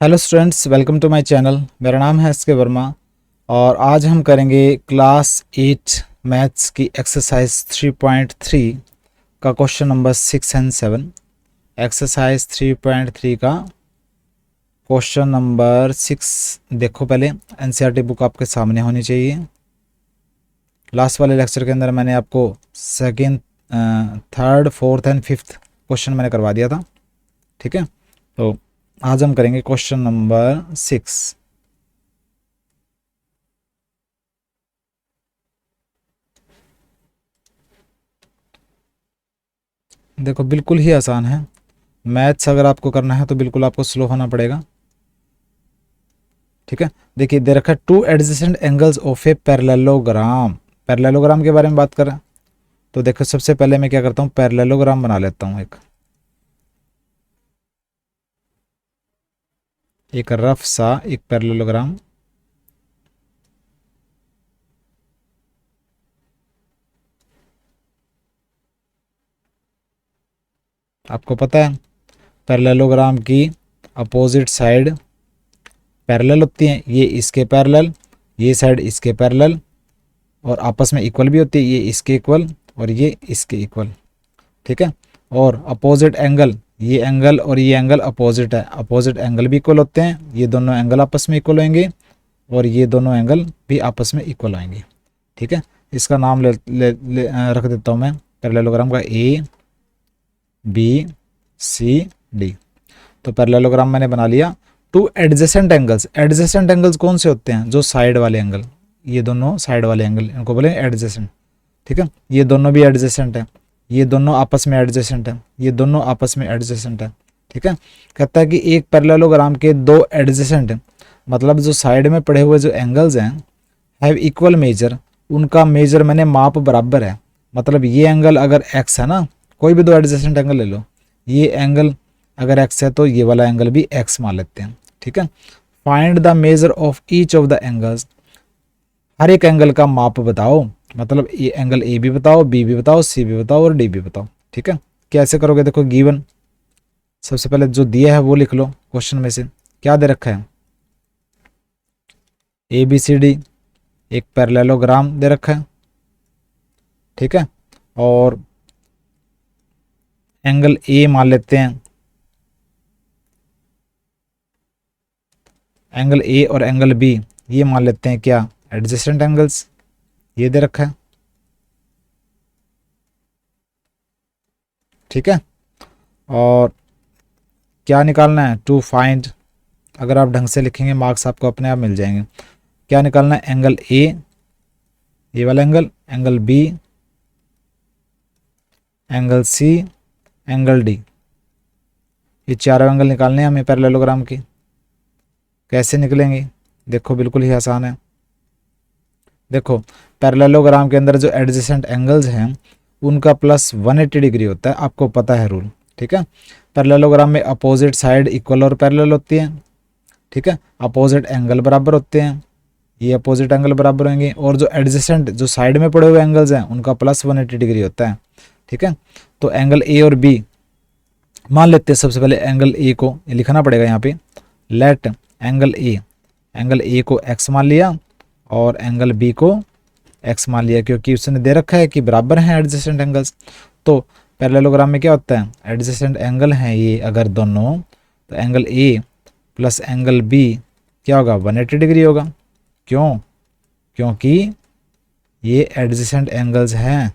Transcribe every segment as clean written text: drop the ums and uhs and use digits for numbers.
Hello students, welcome to my channel. मेरा नाम है एस के वर्मा और आज हम करेंगे क्लास 8 मैथ्स की एक्सरसाइज 3.3 का क्वेश्चन नंबर 6 एंड 7। एक्सरसाइज 3.3 का क्वेश्चन नंबर 6 देखो। पहले एनसीईआरटी बुक आपके सामने होनी चाहिए। लास्ट वाले लेक्चर के अंदर मैंने आपको second, third, fourth and fifth question मैंने करवा दिया था। ठीक है, तो आज हम करेंगे क्वेश्चन नंबर 6। देखो, बिल्कुल ही आसान है। मैथ्स अगर आपको करना है तो बिल्कुल आपको स्लो होना पड़ेगा। ठीक है, देखिए दे रखा है two adjacent angles of a parallelogram. Parallelogram के बारे में बात करें तो देखो, सबसे पहले मैं क्या करता हूँ, पैरेललोग्राम बना लेता हूँ। एक रफ सा एक पैरेललोग्राम। आपको पता है पैरेललोग्राम की अपोजिट साइड पैरेलल होती हैं। ये इसके पैरेलल, ये साइड इसके पैरेलल, और आपस में इक्वल भी होती है। ये इसके इक्वल और ये इसके इक्वल। ठीक है, और अपोजिट एंगल, ये एंगल और ये एंगल अपोजिट है। अपोजिट एंगल भी इक्वल होते हैं। ये दोनों एंगल आपस में इक्वल होंगे और ये दोनों एंगल भी आपस में इक्वल आएंगे। ठीक है, इसका नाम रख देता हूँ मैं पैरेललोग्राम का ए बी सी डी। तो पैरेललोग्राम मैंने बना लिया। Two adjacent angles, adjacent angles कौन से होते हैं? जो साइड वाले एंगल, ये दोनों साइड वाले एंगल, इनको बोले एडजेसेंट। ठीक है, ये दोनों भी एडजेसेंट है, ये दोनों आपस में एडजेसेंट है, ये दोनों आपस में एडजेसेंट है। ठीक है, कहता है कि एक पैरेललोग्राम के दो एडजेसेंट, मतलब जो साइड में पड़े हुए जो एंगल्स हैं, हैव इक्वल मेजर, उनका मेजर मैंने माप बराबर है। मतलब ये एंगल अगर एक्स है ना, कोई भी दो एडजेसेंट एंगल ले लो, ये एंगल अगर एक्स है तो ये वाला एंगल भी एक्स मान लेते हैं। ठीक है, find the measure of each of the angles, हर एक एंगल का माप बताओ। मतलब ये एंगल ए भी बताओ, बी भी बताओ, सी भी बताओ और डी भी बताओ। ठीक है, कैसे करोगे? देखो, गिवन सबसे पहले जो दिया है वो लिख लो। क्वेश्चन में से क्या दे रखा है? ए बी सी डी, एक पैरेललोग्राम दे रखा है। ठीक है, और एंगल ए मान लेते हैं। एंगल ए और एंगल बी ये मान लेते हैं क्या? Adjacent angles. ये दे रखा है। ठीक है, और क्या निकालना है? टू फाइंड, अगर आप ढंग से लिखेंगे मार्क्स आपको अपने आप मिल जाएंगे। क्या निकालना है? एंगल ए, ये वाला angle, angle B, angle C, angle D. ये चारों एंगल निकालने हैं हमें पैरेललोग्राम की। कैसे निकलेंगे? देखो, बिल्कुल ही आसान है। देखो, पैरेललोग्राम के अंदर जो एडजेसेंट एंगल्स हैं उनका प्लस 180 डिग्री होता है, आपको पता है रूल। ठीक है, पैरेललोग्राम में अपोजिट साइड इक्वल और पैरेलल होती है। ठीक है, अपोजिट एंगल बराबर होते हैं, ये अपोजिट एंगल बराबर होंगे, और जो एडजेसेंट जो साइड में पड़े हुए एंगल्स हैं उनका प्लस 180 डिग्री होता है। ठीक है, तो एंगल ए और बी मान लेते हैं। सबसे पहले एंगल ए को लिखना पड़ेगा यहाँ पे, लेट एंगल ए को एक्स मान लिया और एंगल बी को एक्स मान लिया, क्योंकि उसने दे रखा है कि बराबर हैं एडजेसेंट एंगल्स। तो पैरेललोग्राम में क्या होता है? एडजेसेंट एंगल हैं ये अगर दोनों, तो angle A plus angle B क्या होगा? 180 डिग्री होगा। क्यों? क्योंकि ये एडजेसेंट एंगल्स हैं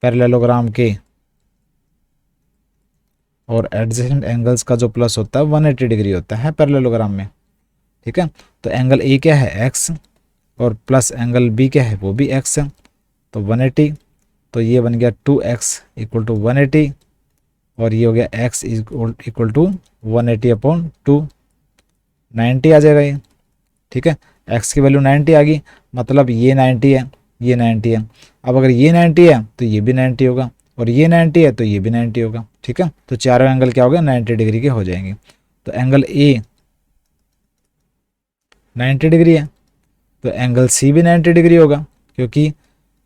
पैरेललोग्राम के, और एडजेसेंट एंगल्स का जो प्लस होता है 180 डिग्री होता है पैरेललोग्राम में। ठीक है, तो एंगल ए क्या है? एक्स, और प्लस एंगल बी क्या है? वो भी एक्स है, तो 180। तो ये बन गया 2x इक्वल टू 180, और ये हो गया x इक्वल टू 180 अपॉन 2, 90 आ जाएगा ये। ठीक है, x की वैल्यू 90 आ गई, मतलब ये 90 है, ये 90 है। अब अगर ये 90 है तो ये भी 90 होगा, और ये 90 है तो ये भी 90 होगा। ठीक है, तो चारों एंगल क्या हो गए? 90 डिग्री के हो जाएंगे। तो एंगल ए 90 डिग्री है, तो एंगल सी भी 90 डिग्री होगा, क्योंकि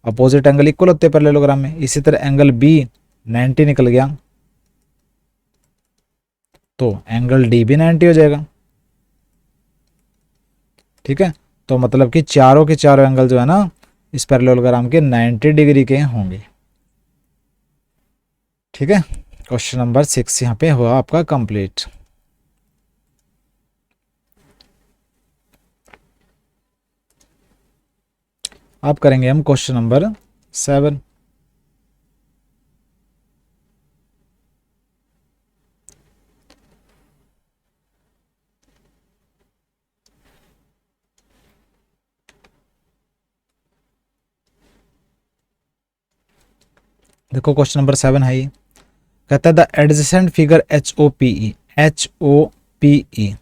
अपोजिट एंगल इक्वल होते हैं पैरेललोग्राम में। इसी तरह एंगल बी 90 निकल गया, तो एंगल डी भी 90 हो जाएगा। ठीक है, तो मतलब कि चारों के चारों एंगल जो है ना इस पैरेललोग्राम के 90 डिग्री के होंगे। ठीक है, क्वेश्चन नंबर 6 यहाँ पे हुआ आपका कंप्लीट। अब करेंगे हम क्वेश्चन नंबर 7। देखो क्वेश्चन नंबर 7 है ये, कहता है the adjacent figure HOPE, HOPE।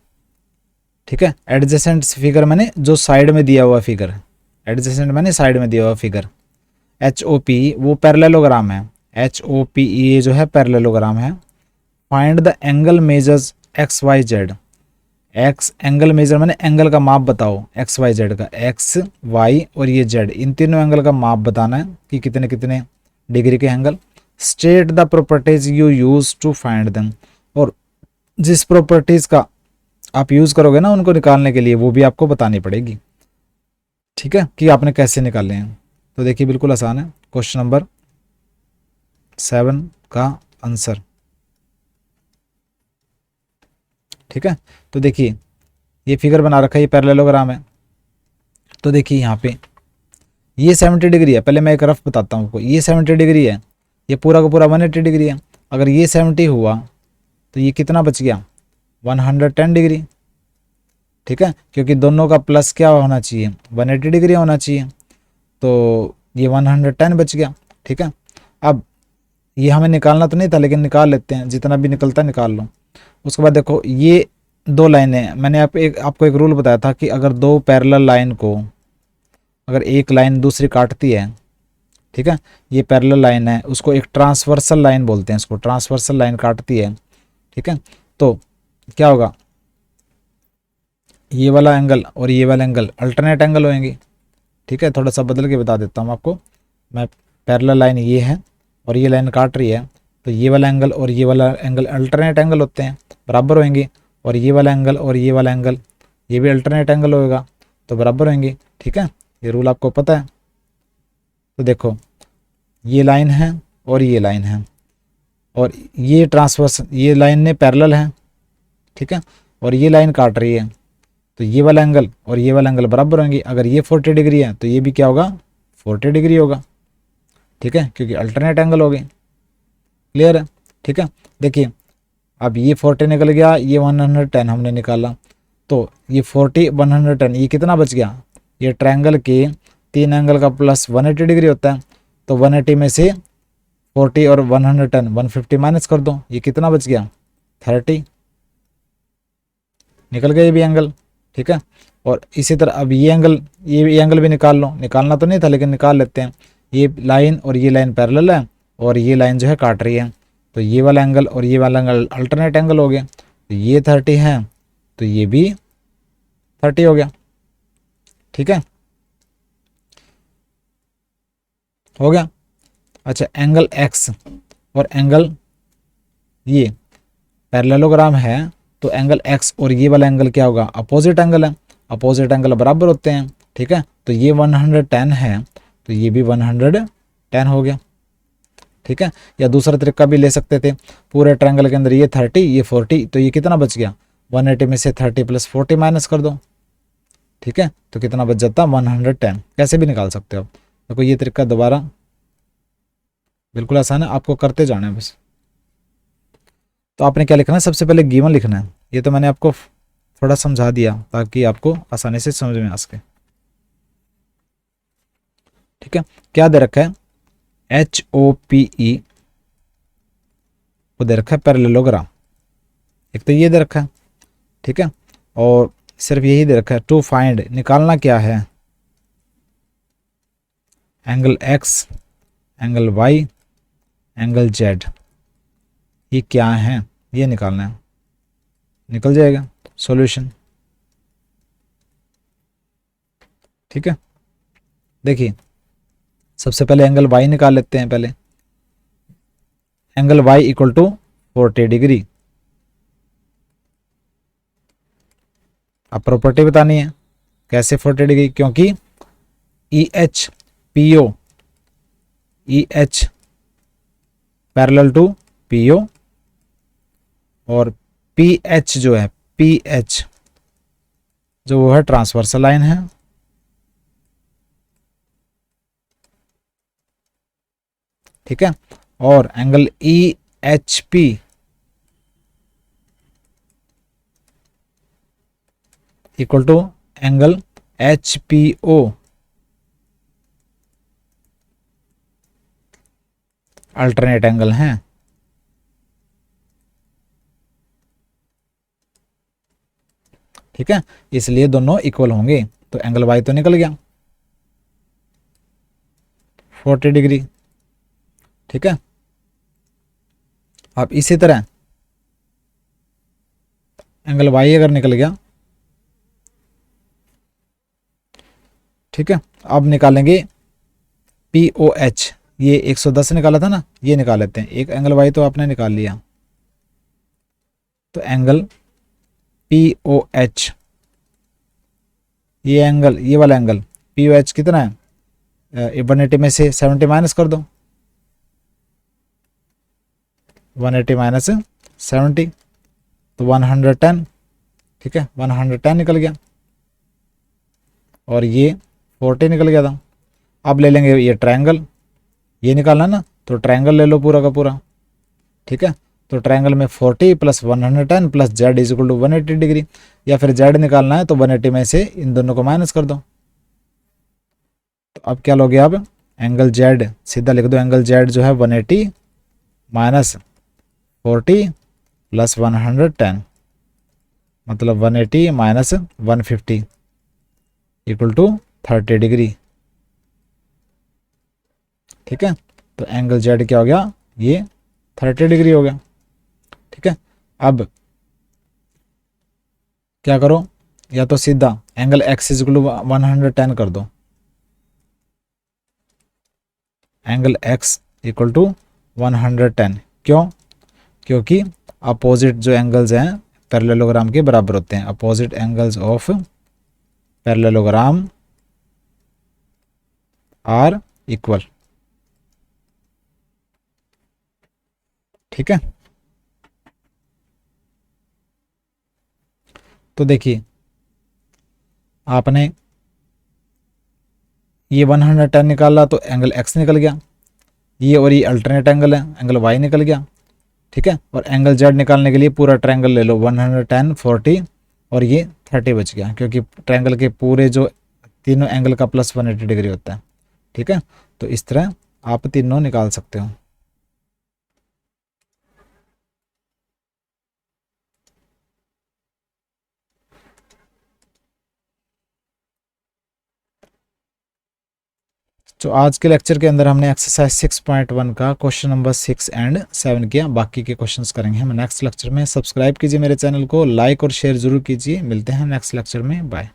ठीक है, एडजेसेंट फिगर मैंने जो साइड में दिया हुआ फिगर है, एडजेसेंट मैंने साइड में दिया हुआ फिगर। HOPE वो पैरेललोग्राम है, HOPE जो है पैरेललोग्राम है। Find the angle measures XYZ। X angle measure मैंने एंगल का माप बताओ XYZ का, एक्स वाई और ये जेड, इन तीनों एंगल का माप बताना है कि कितने कितने डिग्री के angle. State the properties you use to find them, और जिस प्रॉपर्टीज का आप यूज करोगे ना उनको निकालने के लिए वो भी आपको बतानी पड़ेगी। ठीक है, कि आपने कैसे निकालने हैं। तो देखिए बिल्कुल आसान है क्वेश्चन नंबर 7 का आंसर। ठीक है, तो देखिए ये फिगर बना रखा है, ये पैरेललोग्राम है। तो देखिए यहाँ पे ये 70 डिग्री है, पहले मैं एक रफ बताता हूँ आपको। ये 70 डिग्री है, ये पूरा का पूरा 180 डिग्री है। अगर ये 70 हुआ तो ये कितना बच गया, 110 डिग्री। ठीक है, क्योंकि दोनों का प्लस क्या होना चाहिए, 180 डिग्री होना चाहिए, तो ये 110 बच गया। ठीक है, अब ये हमें निकालना तो नहीं था लेकिन निकाल लेते हैं, जितना भी निकलता है निकाल लो। उसके बाद देखो ये दो लाइनें, मैंने आपको एक रूल बताया था कि अगर दो पैरेलल लाइन को, अगर एक लाइन दूसरी काटती है, ठीक है, ये पैरेलल लाइन है, उसको एक ट्रांसवर्सल लाइन बोलते हैं, इसको ट्रांसवर्सल लाइन काटती है। ठीक है, तो क्या होगा, ये वाला एंगल और ये वाला एंगल अल्टरनेट एंगल होंगे। ठीक है, थोड़ा सा बदल के बता देता हूँ आपको मैं। पैरेलल लाइन ये है और ये लाइन काट रही है, तो ये वाला एंगल और ये वाला एंगल अल्टरनेट एंगल होते हैं, बराबर होंगे। और ये वाला एंगल और ये वाला एंगल ये भी अल्टरनेट एंगल होगा, तो बराबर होंगे। ठीक है, ये रूल आपको पता है। तो देखो ये लाइन है और ये लाइन है, और ये ट्रांसवर्स, ये लाइन ने पैरेलल है। ठीक है, और ये लाइन काट रही है, तो ये वाला एंगल और ये वाला एंगल बराबर होंगे। अगर ये 40 डिग्री है तो ये भी क्या होगा, 40 डिग्री होगा। ठीक है, क्योंकि अल्टरनेट एंगल हो गए। क्लियर है। ठीक है, देखिए अब ये 40 निकल गया, ये 110 हमने निकाला, तो ये 40 110 ये कितना बच गया, ये ट्रायंगल के तीन एंगल का प्लस 180 डिग्री होता है, तो 180 में से 40 और 110 150 माइनस कर दो, ये कितना बच गया 30, निकल गया ये भी एंगल। ठीक है, और इसी तरह अब ये एंगल भी निकाल लो, निकालना तो नहीं था लेकिन निकाल लेते हैं। ये लाइन और ये लाइन पैरेलल है और ये लाइन जो है काट रही है, तो ये वाला एंगल और ये वाला एंगल अल्टरनेट एंगल हो गया, तो ये 30 है तो ये भी 30 हो गया। ठीक है, हो गया। अच्छा, एंगल एक्स और एंगल ये पैरेललोग्राम है, तो एंगल एक्स और ये वाला एंगल क्या होगा, अपोजिट एंगल है, अपोजिट एंगल बराबर होते हैं। ठीक है, तो ये 110 है तो ये भी 110 हो गया। ठीक है, या दूसरा तरीका भी ले सकते थे, पूरे ट्रायंगल के अंदर ये 30 ये 40, तो ये कितना बच गया, 180 में से 30 प्लस 40 माइनस कर दो। ठीक है, तो कितना बच जाता 110, कैसे भी निकाल सकते हो। देखो ये तरीका दोबारा बिल्कुल आसान है, आपको करते जाना है बस। तो आपने क्या लिखना है, सबसे पहले गिवन लिखना है। ये तो मैंने आपको थोड़ा समझा दिया ताकि आपको आसानी से समझ में आ सके। ठीक है, क्या दे रखा है, HOPE को दे रखा है पैरेललोग्राम, एक तो ये दे रखा है। ठीक है, और सिर्फ यही दे रखा है टू फाइंड, निकालना क्या है, angle X, angle Y, angle Z, ये क्या है ये निकालना है, निकल जाएगा सॉल्यूशन। ठीक है, देखिए सबसे पहले एंगल Y निकाल लेते हैं। पहले angle Y equal to 40 degree, अब प्रॉपर्टी बतानी है कैसे 40 डिग्री, क्योंकि EH PO, EH parallel to PO और PH जो है, PH जो वो है ट्रांसवर्सल लाइन है। ठीक है, और angle EHP equal to angle HPO alternate angle हैं। ठीक है, इसलिए दोनों इक्वल होंगे, तो एंगल वाई तो निकल गया 40 डिग्री। ठीक है, अब इसी तरह एंगल वाई अगर निकल गया, ठीक है, अब निकालेंगे POH, ये 110 निकाला था ना, ये निकाल लेते हैं। एक एंगल वाई तो आपने निकाल लिया, तो एंगल POH, ये एंगल, ये वाला एंगल POH कितना है, 180 में से 70 माइनस कर दो, 180 माइनस 70 तो 110। ठीक है, 110 निकल गया और ये 40 निकल गया था। अब ले लेंगे ये ट्रायंगल, ये निकालना ना, तो ट्रायंगल ले लो पूरा का पूरा। ठीक है, तो ट्रायंगल में 40 plus 110 plus Z is equal to 180 degree, या फिर जेड निकालना है तो 180 में से इन दोनों को माइनस कर दो। तो अब क्या लोगे, अब एंगल जेड सीधा लिख दो, एंगल जेड जो है 180 माइनस 40 प्लस 110, मतलब 180 माइनस 150 इक्वल टू 30 डिग्री। ठीक है, तो एंगल जेड क्या हो गया, ये 30 डिग्री हो गया। ठीक है, अब क्या करो, या तो सीधा angle x is equal to 110 कर दो, एंगल एक्स इक्वल टू 110। क्यों, क्योंकि अपोजिट जो एंगल्स हैं पैरेललोग्राम के बराबर होते हैं। Opposite angles of parallelogram are equal. ठीक है, तो देखिए आपने ये 110 निकाला तो एंगल एक्स निकल गया, ये और ये अल्टरनेट एंगल है, एंगल वाई निकल गया। ठीक है, और एंगल जेड निकालने के लिए पूरा ट्रायंगल ले लो, 110 40 और ये 30 बच गया, क्योंकि ट्रायंगल के पूरे जो तीनों एंगल का प्लस 180 डिग्री होता है। ठीक है, तो इस तरह आप तीनों निकाल सकते हो। तो आज के लेक्चर के अंदर हमने एक्सरसाइज 6.1 का क्वेश्चन नंबर 6 एंड 7 किया। बाकी के क्वेश्चंस करेंगे हम नेक्स्ट लेक्चर में। सब्सक्राइब कीजिए मेरे चैनल को, लाइक और शेयर जरूर कीजिए। मिलते हैं नेक्स्ट लेक्चर में, बाय।